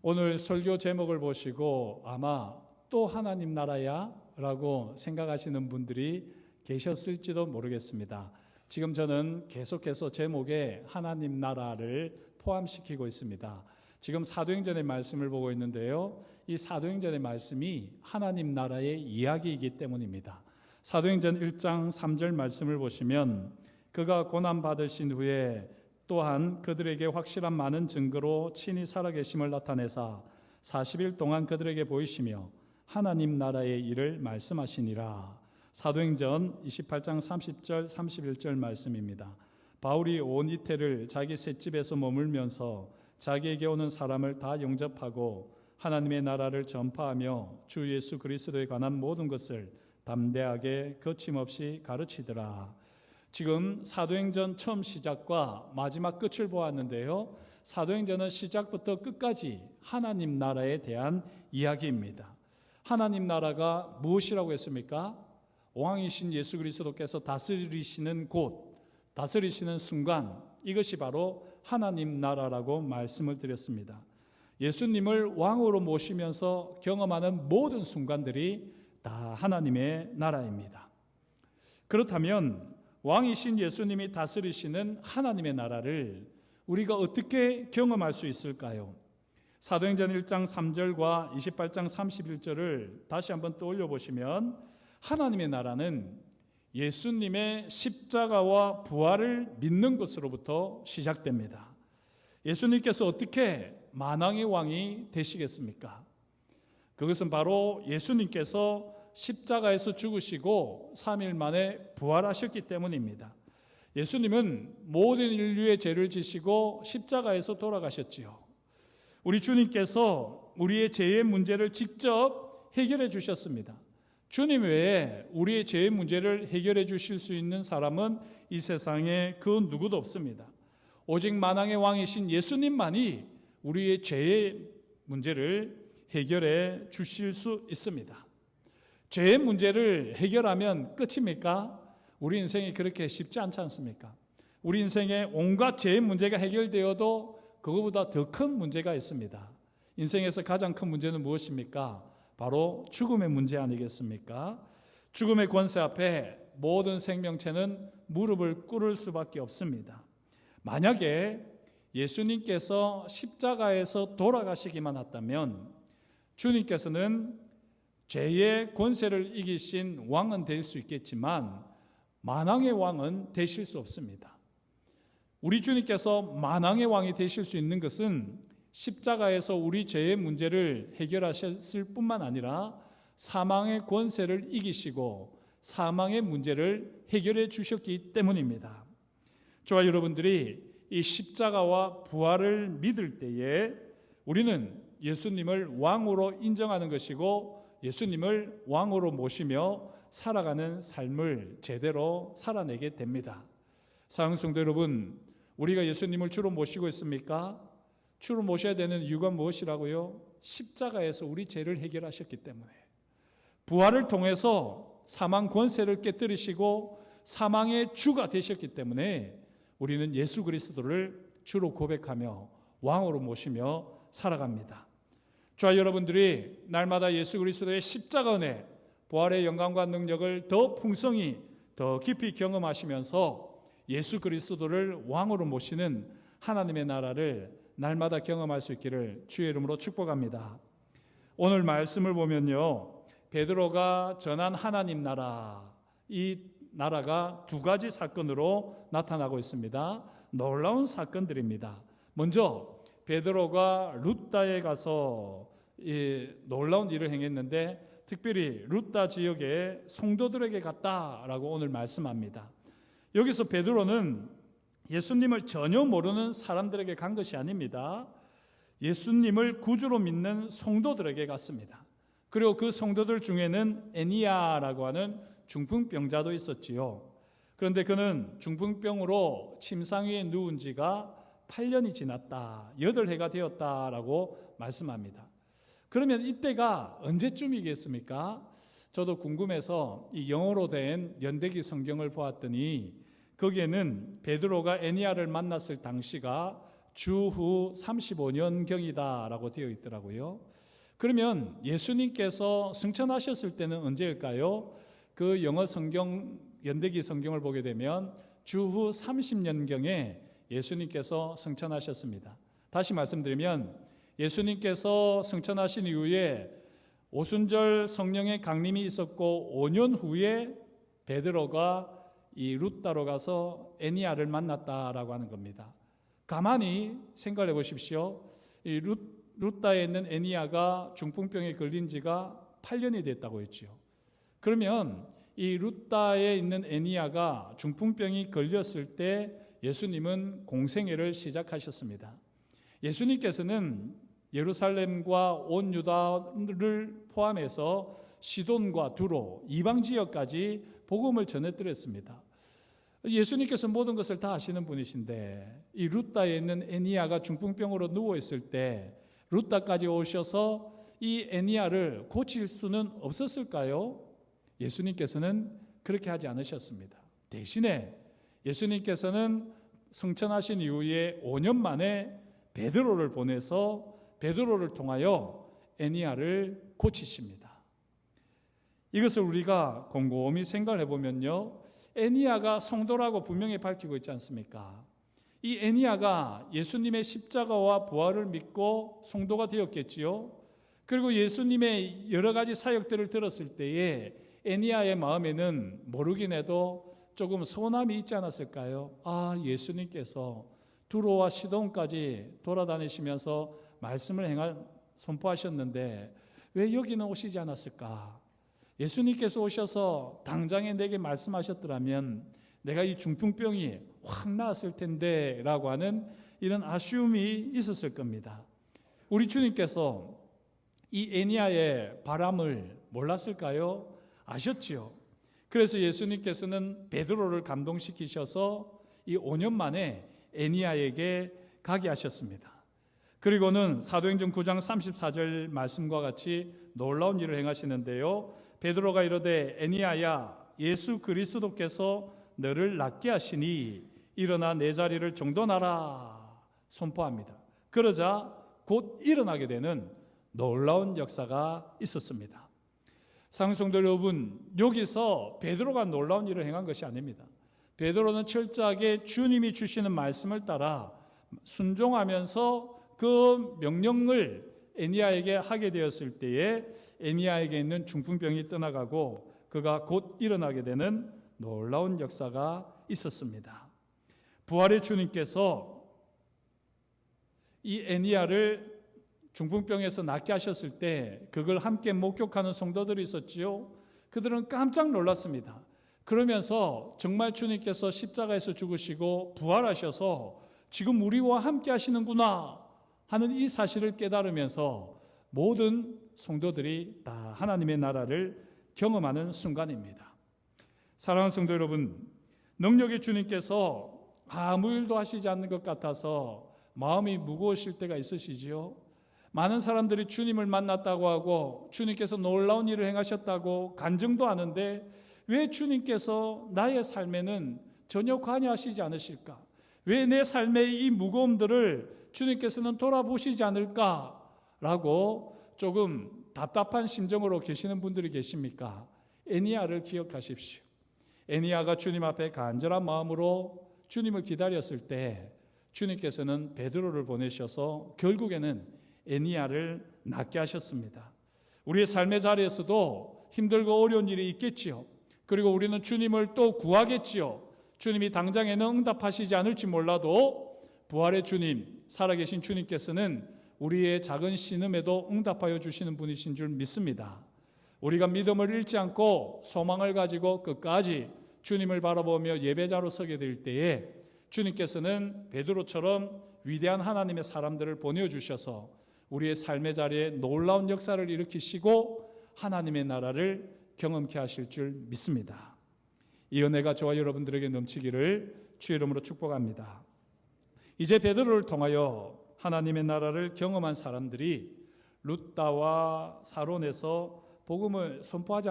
오늘 설교 제목을 보시고 아마 또 하나님 나라야? 라고 생각하시는 분들이 계셨을지도 모르겠습니다. 지금 저는 계속해서 제목에 하나님 나라를 포함시키고 있습니다. 지금 사도행전의 말씀을 보고 있는데요, 이 사도행전의 말씀이 하나님 나라의 이야기이기 때문입니다. 사도행전 1장 3절 말씀을 보시면, 그가 고난받으신 후에 또한 그들에게 확실한 많은 증거로 친히 살아계심을 나타내사 40일 동안 그들에게 보이시며 하나님 나라의 일을 말씀하시니라. 사도행전 28장 30절 31절 말씀입니다. 바울이 온 이태를 자기 셋집에서 머물면서 자기에게 오는 사람을 다 영접하고 하나님의 나라를 전파하며 주 예수 그리스도에 관한 모든 것을 담대하게 거침없이 가르치더라. 지금 사도행전 처음 시작과 마지막 끝을 보았는데요, 사도행전은 시작부터 끝까지 하나님 나라에 대한 이야기입니다. 하나님 나라가 무엇이라고 했습니까? 왕이신 예수 그리스도께서 다스리시는 곳, 다스리시는 순간, 이것이 바로 하나님 나라라고 말씀을 드렸습니다. 예수님을 왕으로 모시면서 경험하는 모든 순간들이 다 하나님의 나라입니다. 그렇다면 왕이신 예수님이 다스리시는 하나님의 나라를 우리가 어떻게 경험할 수 있을까요? 사도행전 1장 3절과 28장 31절을 다시 한번 떠올려 보시면, 하나님의 나라는 예수님의 십자가와 부활을 믿는 것으로부터 시작됩니다. 예수님께서 어떻게 만왕의 왕이 되시겠습니까? 그것은 바로 예수님께서 십자가에서 죽으시고 3일 만에 부활하셨기 때문입니다. 예수님은 모든 인류의 죄를 지시고 십자가에서 돌아가셨지요. 우리 주님께서 우리의 죄의 문제를 직접 해결해 주셨습니다. 주님 외에 우리의 죄의 문제를 해결해 주실 수 있는 사람은 이 세상에 그 누구도 없습니다. 오직 만왕의 왕이신 예수님만이 우리의 죄의 문제를 해결해 주실 수 있습니다. 죄의 문제를 해결하면 끝입니까? 우리 인생이 그렇게 쉽지 않지 않습니까? 우리 인생에 온갖 죄의 문제가 해결되어도 그거보다 더 큰 문제가 있습니다. 인생에서 가장 큰 문제는 무엇입니까? 바로 죽음의 문제 아니겠습니까? 죽음의 권세 앞에 모든 생명체는 무릎을 꿇을 수밖에 없습니다. 만약에 예수님께서 십자가에서 돌아가시기만 했다면 주님께서는 죄의 권세를 이기신 왕은 될 수 있겠지만 만왕의 왕은 되실 수 없습니다. 우리 주님께서 만왕의 왕이 되실 수 있는 것은 십자가에서 우리 죄의 문제를 해결하셨을 뿐만 아니라 사망의 권세를 이기시고 사망의 문제를 해결해 주셨기 때문입니다. 저와 여러분들이 이 십자가와 부활을 믿을 때에 우리는 예수님을 왕으로 인정하는 것이고 예수님을 왕으로 모시며 살아가는 삶을 제대로 살아내게 됩니다. 사랑하는 성도 여러분, 우리가 예수님을 주로 모시고 있습니까? 주로 모셔야 되는 이유가 무엇이라고요? 십자가에서 우리 죄를 해결하셨기 때문에, 부활을 통해서 사망 권세를 깨뜨리시고 사망의 주가 되셨기 때문에 우리는 예수 그리스도를 주로 고백하며 왕으로 모시며 살아갑니다. 저와 여러분들이 날마다 예수 그리스도의 십자가 은혜, 부활의 영광과 능력을 더 풍성히, 더 깊이 경험하시면서 예수 그리스도를 왕으로 모시는 하나님의 나라를 날마다 경험할 수 있기를 주의 이름으로 축복합니다. 오늘 말씀을 보면요, 베드로가 전한 하나님 나라, 이 나라가 두 가지 사건으로 나타나고 있습니다. 놀라운 사건들입니다. 먼저 베드로가 루다에 가서 놀라운 일을 행했는데, 특별히 루다 지역의 성도들에게 갔다라고 오늘 말씀합니다. 여기서 베드로는 예수님을 전혀 모르는 사람들에게 간 것이 아닙니다. 예수님을 구주로 믿는 성도들에게 갔습니다. 그리고 그 성도들 중에는 에니야라고 하는 중풍병자도 있었지요. 그런데 그는 중풍병으로 침상 위에 누운 지가 8년이 지났다, 8해가 되었다라고 말씀합니다. 그러면 이때가 언제쯤이겠습니까? 저도 궁금해서 이 영어로 된 연대기 성경을 보았더니 거기에는 베드로가 에니야를 만났을 당시가 주후 35년경이다라고 되어 있더라고요. 그러면 예수님께서 승천하셨을 때는 언제일까요? 그 영어 성경, 연대기 성경을 보게 되면 주후 30년경에 예수님께서 승천하셨습니다. 다시 말씀드리면 예수님께서 승천하신 이후에 오순절 성령의 강림이 있었고 5년 후에 베드로가 이 룻다로 가서 애니야를 만났다라고 하는 겁니다. 가만히 생각해 보십시오. 이 룻다에 있는 애니야가 중풍병에 걸린 지가 8년이 됐다고 했지요. 그러면 이 룻다에 있는 애니야가 중풍병이 걸렸을 때 예수님은 공생애를 시작하셨습니다. 예수님께서는 예루살렘과 온 유다를 포함해서 시돈과 두로, 이방 지역까지 복음을 전해드렸습니다. 예수님께서 모든 것을 다 아시는 분이신데 이 룻다에 있는 애니야가 중풍병으로 누워있을 때 룻다까지 오셔서 이 애니야를 고칠 수는 없었을까요? 예수님께서는 그렇게 하지 않으셨습니다. 대신에 예수님께서는 승천하신 이후에 5년 만에 베드로를 보내서 베드로를 통하여 애니야를 고치십니다. 이것을 우리가 곰곰이 생각을 해보면요, 애니야가 성도라고 분명히 밝히고 있지 않습니까? 이 애니야가 예수님의 십자가와 부활을 믿고 성도가 되었겠지요. 그리고 예수님의 여러 가지 사역들을 들었을 때에 애니야의 마음에는 모르긴 해도 조금 서운함이 있지 않았을까요? 아, 예수님께서 두로와 시돈까지 돌아다니시면서 말씀을 선포하셨는데 왜 여기는 오시지 않았을까? 예수님께서 오셔서 당장에 내게 말씀하셨더라면 내가 이 중풍병이 확 나았을 텐데 라고 하는 이런 아쉬움이 있었을 겁니다. 우리 주님께서 이 애니야의 바람을 몰랐을까요? 아셨지요. 그래서 예수님께서는 베드로를 감동시키셔서 이 5년 만에 애니야에게 가게 하셨습니다. 그리고는 사도행전 9장 34절 말씀과 같이 놀라운 일을 행하시는데요, 베드로가 이르되 애니야야, 예수 그리스도께서 너를 낫게 하시니 일어나 내 자리를 정돈하라 선포합니다. 그러자 곧 일어나게 되는 놀라운 역사가 있었습니다. 사랑하는 성도 여러분, 여기서 베드로가 놀라운 일을 행한 것이 아닙니다. 베드로는 철저하게 주님이 주시는 말씀을 따라 순종하면서 그 명령을 애니야에게 하게 되었을 때에 애니야에게 있는 중풍병이 떠나가고 그가 곧 일어나게 되는 놀라운 역사가 있었습니다. 부활의 주님께서 이 애니야를 중풍병에서 낫게 하셨을 때 그걸 함께 목격하는 성도들이 있었지요. 그들은 깜짝 놀랐습니다. 그러면서 정말 주님께서 십자가에서 죽으시고 부활하셔서 지금 우리와 함께 하시는구나 하는 이 사실을 깨달으면서 모든 성도들이 다 하나님의 나라를 경험하는 순간입니다. 사랑하는 성도 여러분, 능력의 주님께서 아무 일도 하시지 않는 것 같아서 마음이 무거우실 때가 있으시지요. 많은 사람들이 주님을 만났다고 하고 주님께서 놀라운 일을 행하셨다고 간증도 하는데 왜 주님께서 나의 삶에는 전혀 관여하시지 않으실까? 왜 내 삶의 이 무거움들을 주님께서는 돌아보시지 않을까라고 조금 답답한 심정으로 계시는 분들이 계십니까? 애니야를 기억하십시오. 애니야가 주님 앞에 간절한 마음으로 주님을 기다렸을 때 주님께서는 베드로를 보내셔서 결국에는 애니야를 낫게 하셨습니다. 우리의 삶의 자리에서도 힘들고 어려운 일이 있겠지요. 그리고 우리는 주님을 또 구하겠지요. 주님이 당장에는 응답하시지 않을지 몰라도 부활의 주님, 살아계신 주님께서는 우리의 작은 신음에도 응답하여 주시는 분이신 줄 믿습니다. 우리가 믿음을 잃지 않고 소망을 가지고 끝까지 주님을 바라보며 예배자로 서게 될 때에 주님께서는 베드로처럼 위대한 하나님의 사람들을 보내주셔서 우리의 삶의 자리에 놀라운 역사를 일으키시고 하나님의 나라를 경험케 하실 줄 믿습니다. 이 은혜가 저와 여러분들에게 넘치기를 주의 이름으로 축복합니다. 이제 베드로를 통하여 하나님의 나라를 경험한 사람들이 룻다와 사론에서 복음을 선포하지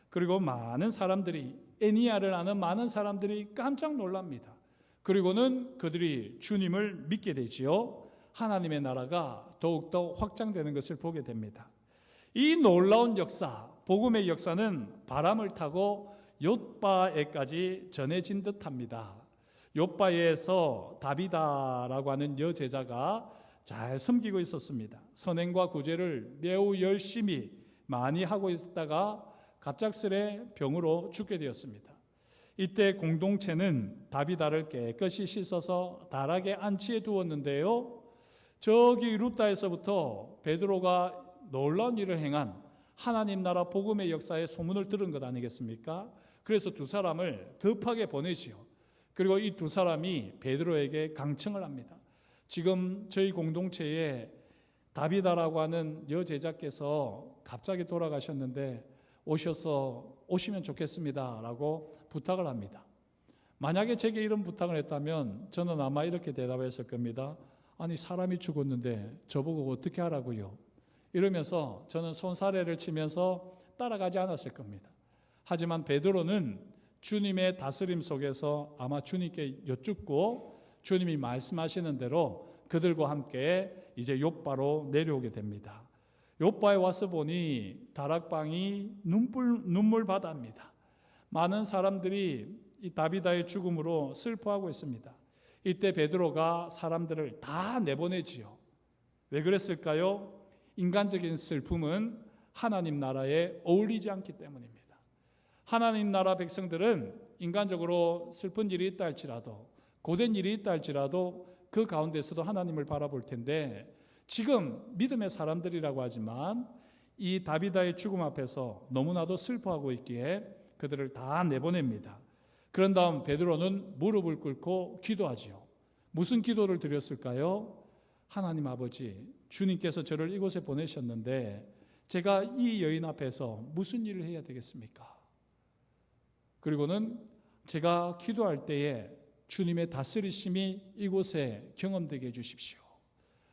그리고 많은 사람들이 애니야를 아는 많은 사람들이 깜짝 놀랍니다. 그리고는 그들이 주님을 믿게 되지요. 하나님의 나라가 더욱더 확장되는 것을 보게 됩니다. 이 놀라운 역사, 복음의 역사는 바람을 타고 욥바에까지 전해진 듯합니다. 욥바에서 다비다라고 하는 여제자가 잘 섬기고 있었습니다. 선행과 구제를 매우 열심히 많이 하고 있다가 갑작스레 병으로 죽게 되었습니다. 이때 공동체는 다비다를 깨끗이 씻어서 다락에 안치해 두었는데요, 저기 루다에서부터 베드로가 놀라운 일을 행한 하나님 나라 복음의 역사의 소문을 들은 것 아니겠습니까? 그래서 두 사람을 급하게 보내지요. 그리고 이 두 사람이 베드로에게 강청을 합니다. 지금 저희 공동체에 다비다라고 하는 여제자께서 갑자기 돌아가셨는데 오시면 좋겠습니다 라고 부탁을 합니다. 만약에 제게 이런 부탁을 했다면 저는 아마 이렇게 대답했을 겁니다. 아니, 사람이 죽었는데 저보고 어떻게 하라고요? 이러면서 저는 손사래를 치면서 따라가지 않았을 겁니다. 하지만 베드로는 주님의 다스림 속에서 아마 주님께 여쭙고 주님이 말씀하시는 대로 그들과 함께 이제 욥바로 내려오게 됩니다. 욥바에 와서 보니 다락방이 눈물 바다입니다. 많은 사람들이 이 다비다의 죽음으로 슬퍼하고 있습니다. 이때 베드로가 사람들을 다 내보내지요. 왜 그랬을까요? 인간적인 슬픔은 하나님 나라에 어울리지 않기 때문입니다. 하나님 나라 백성들은 인간적으로 슬픈 일이 있다 할지라도, 고된 일이 있다 할지라도 그 가운데서도 하나님을 바라볼 텐데, 지금 믿음의 사람들이라고 하지만 이 다비다의 죽음 앞에서 너무나도 슬퍼하고 있기에 그들을 다 내보냅니다. 그런 다음 베드로는 무릎을 꿇고 기도하지요. 무슨 기도를 드렸을까요? 하나님 아버지, 주님께서 저를 이곳에 보내셨는데 제가 이 여인 앞에서 무슨 일을 해야 되겠습니까? 그리고는 제가 기도할 때에 주님의 다스리심이 이곳에 경험되게 해주십시오.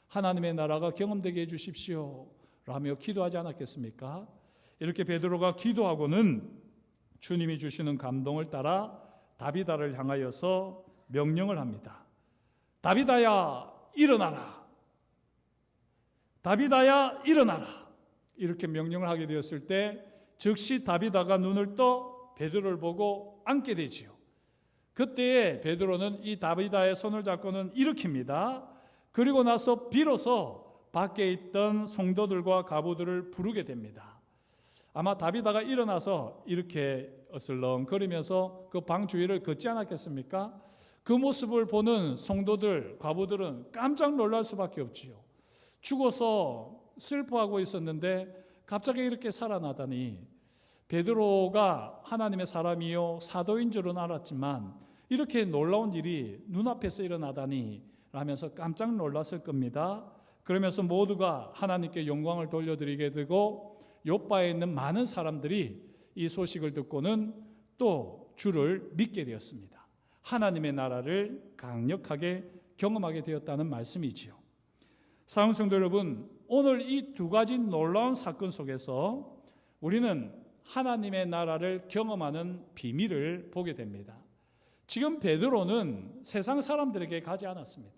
하나님의 나라가 경험되게 해주십시오 라며 기도하지 않았겠습니까? 이렇게 베드로가 기도하고는 주님이 주시는 감동을 따라 다비다를 향하여서 명령을 합니다. 다비다야 일어나라. 다비다야 일어나라. 이렇게 명령을 하게 되었을 때 즉시 다비다가 눈을 떠 베드로를 보고 앉게 되지요. 그때에 베드로는 이 다비다의 손을 잡고는 일으킵니다. 그리고 나서 비로소 밖에 있던 성도들과 가부들을 부르게 됩니다. 아마 다비다가 일어나서 이렇게 어슬렁거리면서 그 방 주위를 걷지 않았겠습니까? 그 모습을 보는 성도들, 과부들은 깜짝 놀랄 수밖에 없지요. 죽어서 슬퍼하고 있었는데 갑자기 이렇게 살아나다니, 베드로가 하나님의 사람이요 사도인 줄은 알았지만 이렇게 놀라운 일이 눈앞에서 일어나다니 라면서 깜짝 놀랐을 겁니다. 그러면서 모두가 하나님께 영광을 돌려드리게 되고 욥바에 있는 많은 사람들이 이 소식을 듣고는 또 주를 믿게 되었습니다. 하나님의 나라를 강력하게 경험하게 되었다는 말씀이지요. 사랑하는 성도 여러분, 오늘 이 두 가지 놀라운 사건 속에서 우리는 하나님의 나라를 경험하는 비밀을 보게 됩니다. 지금 베드로는 세상 사람들에게 가지 않았습니다.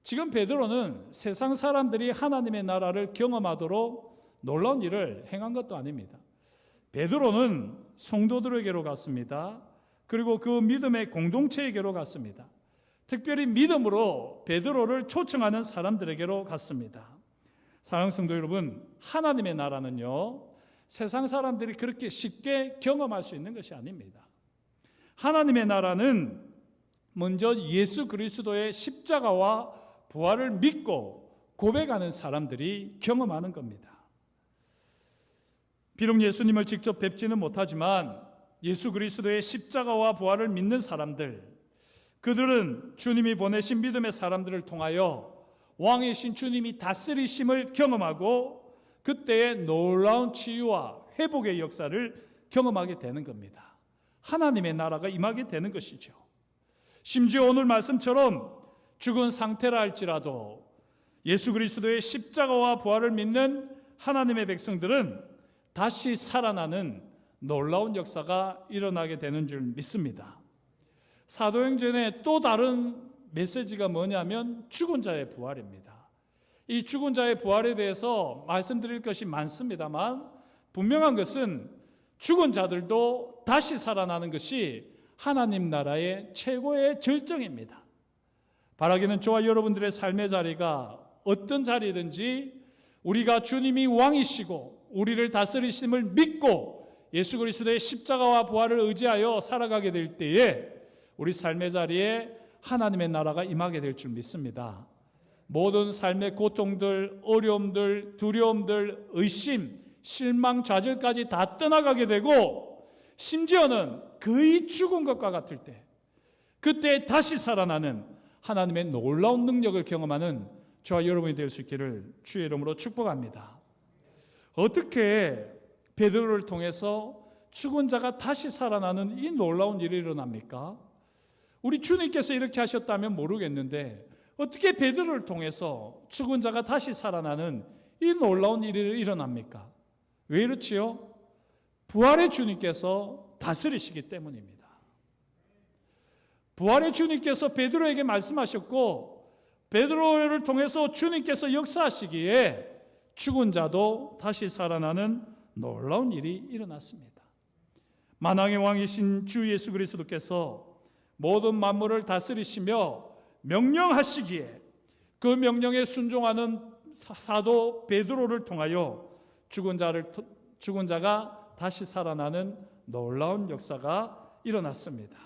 지금 베드로는 세상 사람들이 하나님의 나라를 경험하도록 놀라운 일을 행한 것도 아닙니다. 베드로는 성도들에게로 갔습니다. 그리고 그 믿음의 공동체에게로 갔습니다. 특별히 믿음으로 베드로를 초청하는 사람들에게로 갔습니다. 사랑하는 성도 여러분, 하나님의 나라는요, 세상 사람들이 그렇게 쉽게 경험할 수 있는 것이 아닙니다. 하나님의 나라는 먼저 예수 그리스도의 십자가와 부활을 믿고 고백하는 사람들이 경험하는 겁니다. 비록 예수님을 직접 뵙지는 못하지만 예수 그리스도의 십자가와 부활을 믿는 사람들, 그들은 주님이 보내신 믿음의 사람들을 통하여 왕이신 주님이 다스리심을 경험하고 그때의 놀라운 치유와 회복의 역사를 경험하게 되는 겁니다. 하나님의 나라가 임하게 되는 것이죠. 심지어 오늘 말씀처럼 죽은 상태라 할지라도 예수 그리스도의 십자가와 부활을 믿는 하나님의 백성들은 다시 살아나는 놀라운 역사가 일어나게 되는 줄 믿습니다. 사도행전의 또 다른 메시지가 뭐냐면 죽은 자의 부활입니다. 이 죽은 자의 부활에 대해서 말씀드릴 것이 많습니다만 분명한 것은 죽은 자들도 다시 살아나는 것이 하나님 나라의 최고의 절정입니다. 바라기는 저와 여러분들의 삶의 자리가 어떤 자리든지 우리가 주님이 왕이시고 우리를 다스리심을 믿고 예수 그리스도의 십자가와 부활을 의지하여 살아가게 될 때에 우리 삶의 자리에 하나님의 나라가 임하게 될 줄 믿습니다. 모든 삶의 고통들, 어려움들, 두려움들, 의심, 실망, 좌절까지 다 떠나가게 되고 심지어는 거의 죽은 것과 같을 때 그때 다시 살아나는 하나님의 놀라운 능력을 경험하는 저와 여러분이 될 수 있기를 주의 이름으로 축복합니다. 어떻게 베드로를 통해서 죽은 자가 다시 살아나는 이 놀라운 일이 일어납니까? 우리 주님께서 이렇게 하셨다면 모르겠는데 어떻게 베드로를 통해서 죽은 자가 다시 살아나는 이 놀라운 일이 일어납니까? 왜 이렇지요? 부활의 주님께서 다스리시기 때문입니다. 부활의 주님께서 베드로에게 말씀하셨고 베드로를 통해서 주님께서 역사하시기에 죽은 자도 다시 살아나는 놀라운 일이 일어났습니다. 만왕의 왕이신 주 예수 그리스도께서 모든 만물을 다스리시며 명령하시기에 그 명령에 순종하는 사도 베드로를 통하여 죽은 자가 다시 살아나는 놀라운 역사가 일어났습니다.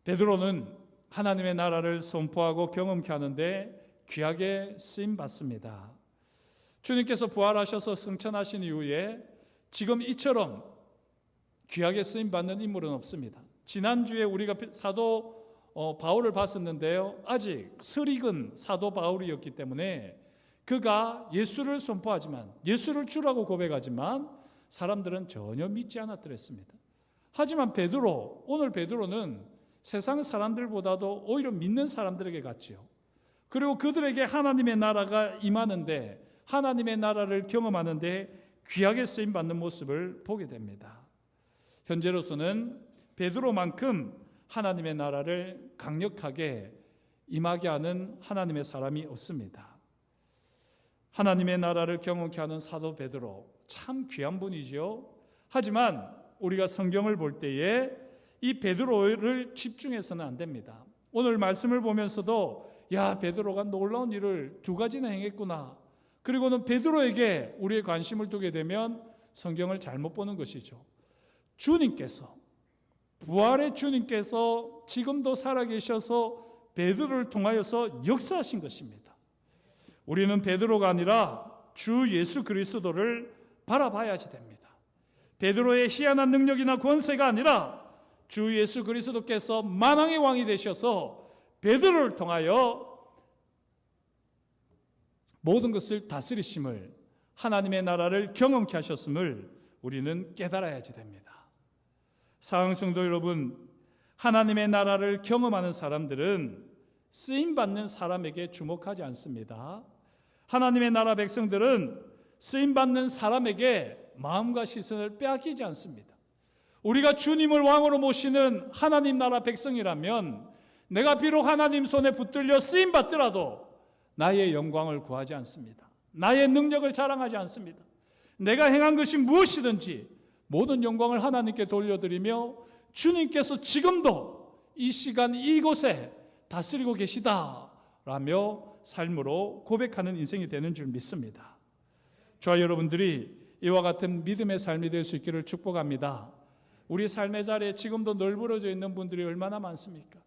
베드로는 하나님의 나라를 선포하고 경험케 하는데 귀하게 쓰임 받습니다. 주님께서 부활하셔서 승천하신 이후에 지금 이처럼 귀하게 쓰임 받는 인물은 없습니다. 지난주에 우리가 사도 바울을 봤었는데요, 아직 설익은 사도 바울이었기 때문에 그가 예수를 선포하지만, 예수를 주라고 고백하지만 사람들은 전혀 믿지 않았더랬습니다. 하지만 오늘 베드로는 세상 사람들보다도 오히려 믿는 사람들에게 갔지요. 그리고 그들에게 하나님의 나라가 임하는데, 하나님의 나라를 경험하는데 귀하게 쓰임 받는 모습을 보게 됩니다. 현재로서는 베드로만큼 하나님의 나라를 강력하게 임하게 하는 하나님의 사람이 없습니다. 하나님의 나라를 경험케 하는 사도 베드로, 참 귀한 분이죠. 하지만 우리가 성경을 볼 때에 이 베드로를 집중해서는 안 됩니다. 오늘 말씀을 보면서도 야, 베드로가 놀라운 일을 두 가지나 행했구나. 그리고는 베드로에게 우리의 관심을 두게 되면 성경을 잘못 보는 것이죠. 주님께서, 부활의 주님께서 지금도 살아계셔서 베드로를 통하여서 역사하신 것입니다. 우리는 베드로가 아니라 주 예수 그리스도를 바라봐야지 됩니다. 베드로의 희한한 능력이나 권세가 아니라 주 예수 그리스도께서 만왕의 왕이 되셔서 베드로를 통하여 모든 것을 다스리심을, 하나님의 나라를 경험케 하셨음을 우리는 깨달아야지 됩니다. 사랑성도 여러분, 하나님의 나라를 경험하는 사람들은 쓰임받는 사람에게 주목하지 않습니다. 하나님의 나라 백성들은 쓰임받는 사람에게 마음과 시선을 빼앗기지 않습니다. 우리가 주님을 왕으로 모시는 하나님 나라 백성이라면 내가 비록 하나님 손에 붙들려 쓰임받더라도 나의 영광을 구하지 않습니다. 나의 능력을 자랑하지 않습니다. 내가 행한 것이 무엇이든지 모든 영광을 하나님께 돌려드리며 주님께서 지금도 이 시간 이곳에 다스리고 계시다라며 삶으로 고백하는 인생이 되는 줄 믿습니다. 저와 여러분들이 이와 같은 믿음의 삶이 될 수 있기를 축복합니다. 우리 삶의 자리에 지금도 널브러져 있는 분들이 얼마나 많습니까?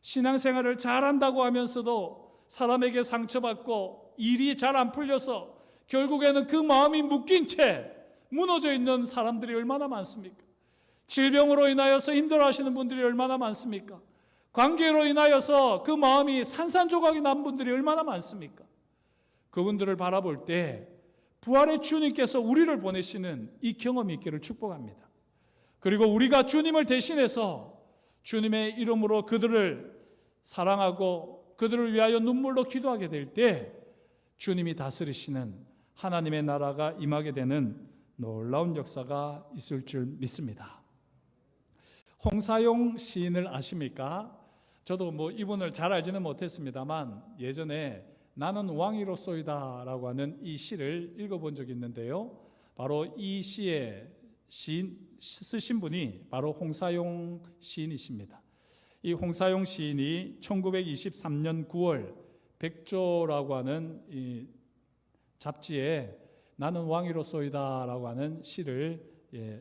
신앙생활을 잘한다고 하면서도 사람에게 상처받고 일이 잘 안 풀려서 결국에는 그 마음이 묶인 채 무너져 있는 사람들이 얼마나 많습니까? 질병으로 인하여서 힘들어하시는 분들이 얼마나 많습니까? 관계로 인하여서 그 마음이 산산조각이 난 분들이 얼마나 많습니까? 그분들을 바라볼 때 부활의 주님께서 우리를 보내시는 이 경험이 있기를 축복합니다. 그리고 우리가 주님을 대신해서 주님의 이름으로 그들을 사랑하고 그들을 위하여 눈물로 기도하게 될 때 주님이 다스리시는 하나님의 나라가 임하게 되는 놀라운 역사가 있을 줄 믿습니다. 홍사용 시인을 아십니까? 저도 이분을 잘 알지는 못했습니다만 예전에 나는 왕이로소이다 라고 하는 이 시를 읽어본 적이 있는데요. 바로 이 시의 쓰신 분이 바로 홍사용 시인이십니다. 이 홍사용 시인이 1923년 9월 백조라고 하는 이 잡지에 나는 왕이로소이다 라고 하는 시를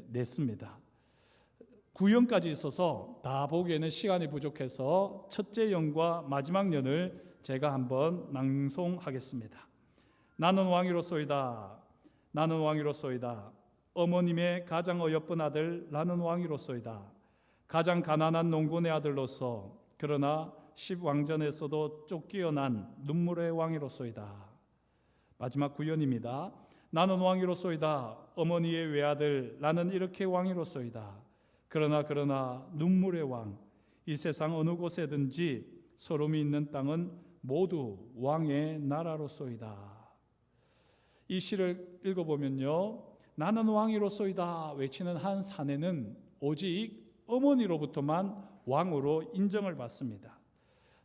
냈습니다. 9연까지 있어서 다 보기에는 시간이 부족해서 첫째 연과 마지막 연을 제가 한번 낭송하겠습니다. 나는 왕이로소이다. 나는 왕이로소이다. 어머님의 가장 어여쁜 아들 나는 왕이로소이다. 가장 가난한 농군의 아들로서 그러나 십왕전에서도 쫓기어 난 눈물의 왕이로소이다. 마지막 구연입니다. 나는 왕이로소이다. 어머니의 외아들 나는 이렇게 왕이로소이다. 그러나 눈물의 왕, 이 세상 어느 곳에든지 서름이 있는 땅은 모두 왕의 나라로소이다. 이 시를 읽어보면요, 나는 왕이로소이다 외치는 한 사내는 오직 어머니로부터만 왕으로 인정을 받습니다.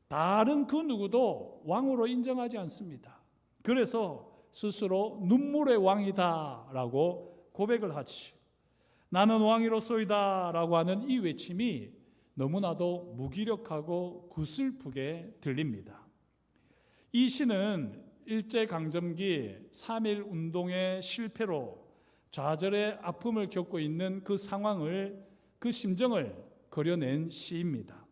다른 그 누구도 왕으로 인정하지 않습니다. 그래서 스스로 눈물의 왕이다 라고 고백을 하지. 나는 왕이로소이다 라고 하는 이 외침이 너무나도 무기력하고 구슬프게 들립니다. 이 시는 일제강점기 3.1 운동의 실패로 좌절의 아픔을 겪고 있는 그 상황을, 그 심정을 그려낸 시입니다.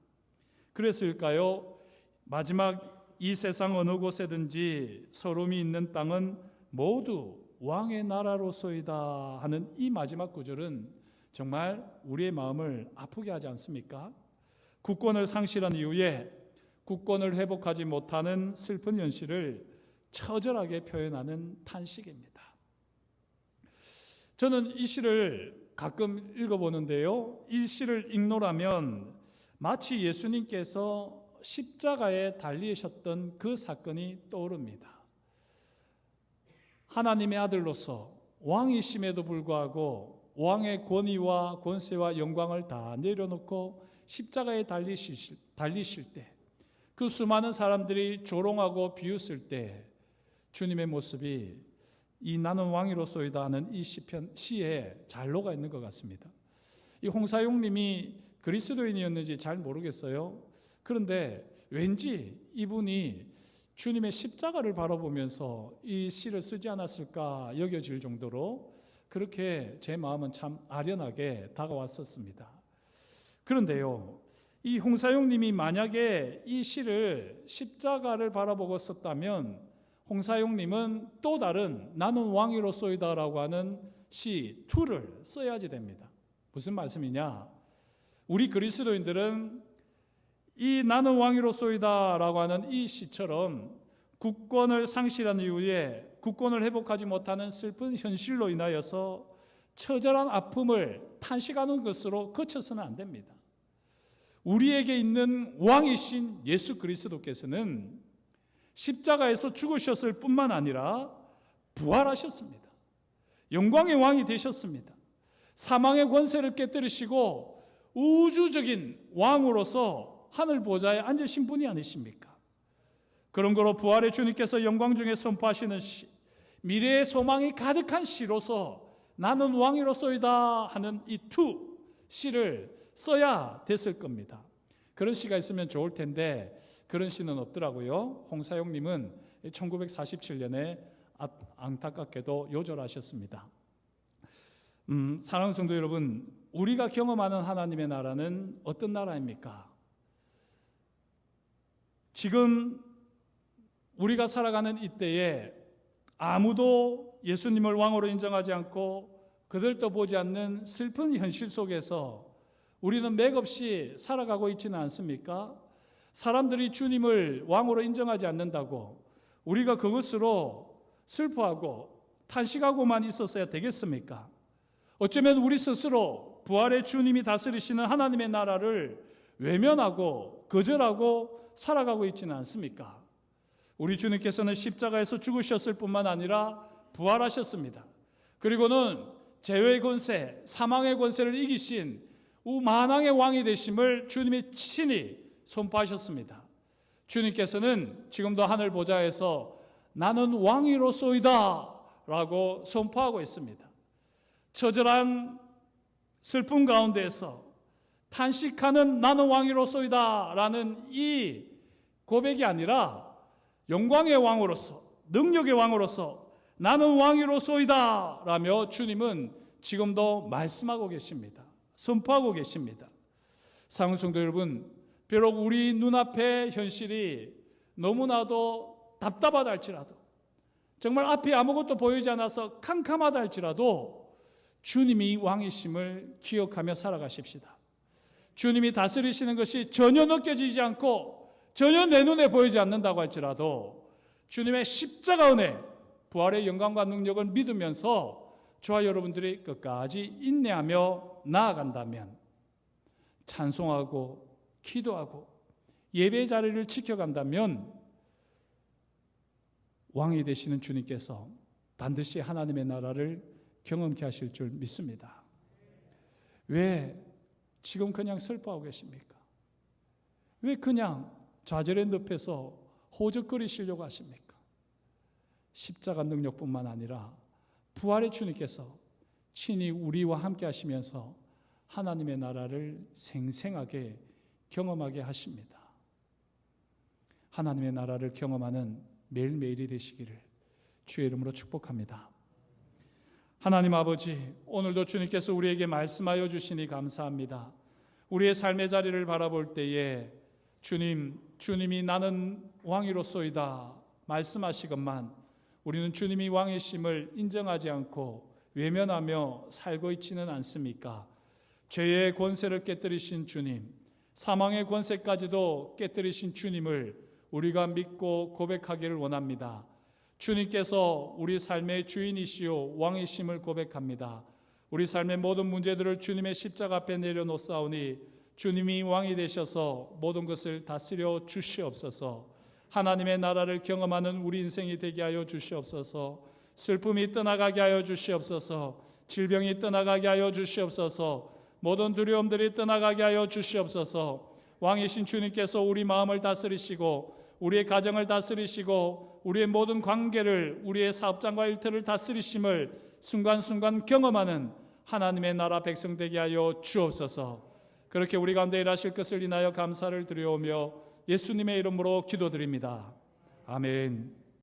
그래서일까요? 마지막 이 세상 어느 곳에든지 서름이 있는 땅은 모두 왕의 나라로소이다 하는 이 마지막 구절은 정말 우리의 마음을 아프게 하지 않습니까? 국권을 상실한 이후에 국권을 회복하지 못하는 슬픈 현실을 처절하게 표현하는 탄식입니다. 저는 이 시를 가끔 읽어보는데요, 이 시를 읽노라면 마치 예수님께서 십자가에 달리셨던 그 사건이 떠오릅니다. 하나님의 아들로서 왕이심에도 불구하고 왕의 권위와 권세와 영광을 다 내려놓고 십자가에 달리실 때, 그 수많은 사람들이 조롱하고 비웃을 때 주님의 모습이 이 나는 왕이로소이다 하는 이 시에 잘 녹아 있는 것 같습니다. 이 홍사용 님이 그리스도인이었는지 잘 모르겠어요. 그런데 왠지 이분이 주님의 십자가를 바라보면서 이 시를 쓰지 않았을까 여겨질 정도로 그렇게 제 마음은 참 아련하게 다가왔었습니다. 그런데요, 이 홍사용 님이 만약에 이 시를 십자가를 바라보고 썼다면 홍사용 님은 또 다른 나는 왕이로소이다 라고 하는 시 2를 써야지 됩니다. 무슨 말씀이냐? 우리 그리스도인들은 이 나는 왕이로소이다 라고 하는 이 시처럼 국권을 상실한 이후에 국권을 회복하지 못하는 슬픈 현실로 인하여서 처절한 아픔을 탄식하는 것으로 그쳐서는 안 됩니다. 우리에게 있는 왕이신 예수 그리스도께서는 십자가에서 죽으셨을 뿐만 아니라 부활하셨습니다. 영광의 왕이 되셨습니다. 사망의 권세를 깨뜨리시고 우주적인 왕으로서 하늘 보좌에 앉으신 분이 아니십니까? 그런 거로 부활의 주님께서 영광 중에 선포하시는 시, 미래의 소망이 가득한 시로서 나는 왕이로소이다 하는 이 시를 써야 됐을 겁니다. 그런 시가 있으면 좋을 텐데 그런 시는 없더라고요. 홍사용 님은 1947년에 안타깝게도 요절하셨습니다. 사랑하는 성도 여러분, 우리가 경험하는 하나님의 나라는 어떤 나라입니까? 지금 우리가 살아가는 이때에 아무도 예수님을 왕으로 인정하지 않고 그들도 보지 않는 슬픈 현실 속에서 우리는 맥없이 살아가고 있지는 않습니까? 사람들이 주님을 왕으로 인정하지 않는다고 우리가 그것으로 슬퍼하고 탄식하고만 있었어야 되겠습니까? 어쩌면 우리 스스로 부활의 주님이 다스리시는 하나님의 나라를 외면하고 거절하고 살아가고 있지는 않습니까? 우리 주님께서는 십자가에서 죽으셨을 뿐만 아니라 부활하셨습니다. 그리고는 죄의 권세, 사망의 권세를 이기신 만왕의 왕이 되심을 주님이 친히 선포하셨습니다. 주님께서는 지금도 하늘 보좌에서 나는 왕이로소이다 라고 선포하고 있습니다. 처절한 슬픔 가운데에서 탄식하는 나는 왕이로소이다 라는 이 고백이 아니라 영광의 왕으로서, 능력의 왕으로서 나는 왕이로소이다 라며 주님은 지금도 말씀하고 계십니다. 선포하고 계십니다. 사랑하는 성도 여러분, 비록 우리 눈앞의 현실이 너무나도 답답하다 할지라도, 정말 앞에 아무것도 보이지 않아서 캄캄하다 할지라도 주님이 왕이심을 기억하며 살아가십시다. 주님이 다스리시는 것이 전혀 느껴지지 않고 전혀 내 눈에 보이지 않는다고 할지라도 주님의 십자가 은혜, 부활의 영광과 능력을 믿으면서 저와 여러분들이 끝까지 인내하며 나아간다면, 찬송하고 기도하고 예배 자리를 지켜간다면 왕이 되시는 주님께서 반드시 하나님의 나라를 경험케 하실 줄 믿습니다. 왜 지금 그냥 슬퍼하고 계십니까? 왜 그냥 좌절의 늪에서 호적거리시려고 하십니까? 십자가 능력뿐만 아니라 부활의 주님께서 친히 우리와 함께 하시면서 하나님의 나라를 생생하게 경험하게 하십니다. 하나님의 나라를 경험하는 매일매일이 되시기를 주의 이름으로 축복합니다. 하나님 아버지, 오늘도 주님께서 우리에게 말씀하여 주시니 감사합니다. 우리의 삶의 자리를 바라볼 때에 주님이 나는 왕이로소이다 말씀하시건만 우리는 주님이 왕이심을 인정하지 않고 외면하며 살고 있지는 않습니까? 죄의 권세를 깨뜨리신 주님, 사망의 권세까지도 깨뜨리신 주님을 우리가 믿고 고백하기를 원합니다. 주님께서 우리 삶의 주인이시오 왕이심을 고백합니다. 우리 삶의 모든 문제들을 주님의 십자가 앞에 내려놓사오니 주님이 왕이 되셔서 모든 것을 다스려 주시옵소서. 하나님의 나라를 경험하는 우리 인생이 되게 하여 주시옵소서. 슬픔이 떠나가게 하여 주시옵소서. 질병이 떠나가게 하여 주시옵소서. 모든 두려움들이 떠나가게 하여 주시옵소서. 왕이신 주님께서 우리 마음을 다스리시고 우리의 가정을 다스리시고 우리의 모든 관계를, 우리의 사업장과 일터를 다스리심을 순간순간 경험하는 하나님의 나라 백성 되게 하여 주옵소서. 그렇게 우리 가운데 일하실 것을 인하여 감사를 드려오며 예수님의 이름으로 기도드립니다. 아멘.